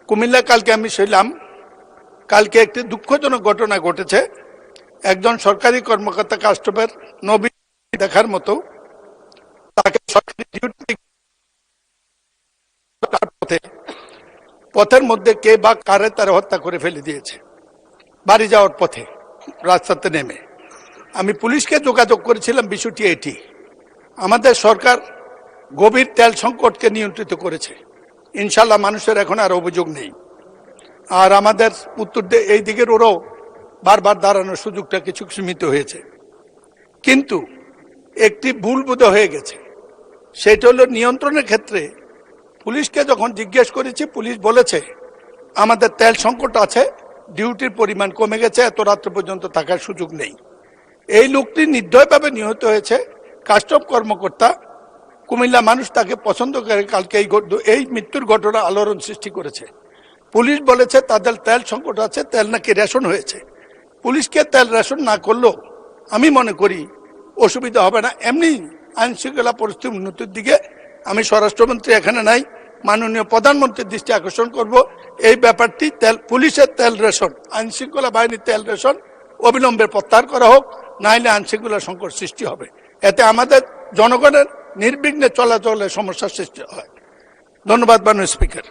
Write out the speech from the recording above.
কুমিল্লা কালকে আমি শুনলাম, কালকে একটি দুঃখজনক ঘটনা ঘটেছে। একজন সরকারি কর্মকর্তা কাস্টমের নবী দেখার মতো তাকে সরকারি ডিউটি পথের মধ্যে কে বা কারে তারা হত্যা করে ফেলে দিয়েছে বাড়ি যাওয়ার পথে রাস্তাতে নেমে। আমি পুলিশকে যোগাযোগ করেছিলাম, বিষয়টি এটি। আমাদের সরকার গভীর তেল সংকটকে নিয়ন্ত্রিত করেছে, ইনশাল্লাহ মানুষের এখন আর অভিযোগ নেই। আর আমাদের উত্তর এই দিকের ওরাও বারবার দাঁড়ানোর সুযোগটা কিছু সীমিত হয়েছে, কিন্তু একটি ভুল বোধ হয়ে গেছে। সেটা হলো নিয়ন্ত্রণের ক্ষেত্রে পুলিশকে যখন জিজ্ঞেস করেছি, পুলিশ বলেছে আমাদের তেল সংকট আছে, ডিউটির পরিমাণ কমে গেছে, এত রাত্র পর্যন্ত থাকার সুযোগ নেই। এই লোকটি নির্দয়ভাবে নিহত হয়েছে। কাস্টম কর্মকর্তা, কুমিল্লা মানুষ তাকে পছন্দ করে। কালকে এই মৃত্যুর ঘটনা আলোড়ন সৃষ্টি করেছে। পুলিশ বলেছে তাদের তেল সংকট আছে, তেল নাকি রেশন হয়েছে। পুলিশকে তেল রেশন না করলেও আমি মনে করি অসুবিধা হবে না। এমনি আইন শৃঙ্খলা পরিস্থিতি উন্নতির দিকে আমি স্বরাষ্ট্রমন্ত্রী এখানে নাই, মাননীয় প্রধানমন্ত্রীর দৃষ্টি আকর্ষণ করব। এই ব্যাপারটি পুলিশের তেল রেশন, আইন শৃঙ্খলা বাহিনীর তেল রেশন অবিলম্বে প্রত্যাহার করা হোক, নাইলে আইন শৃঙ্খলা সংকট সৃষ্টি হবে। এতে আমাদের জনগণের নির্বিঘ্নে চলাচলের সমস্যার সৃষ্টি হয়। ধন্যবাদ মাননীয় স্পিকার।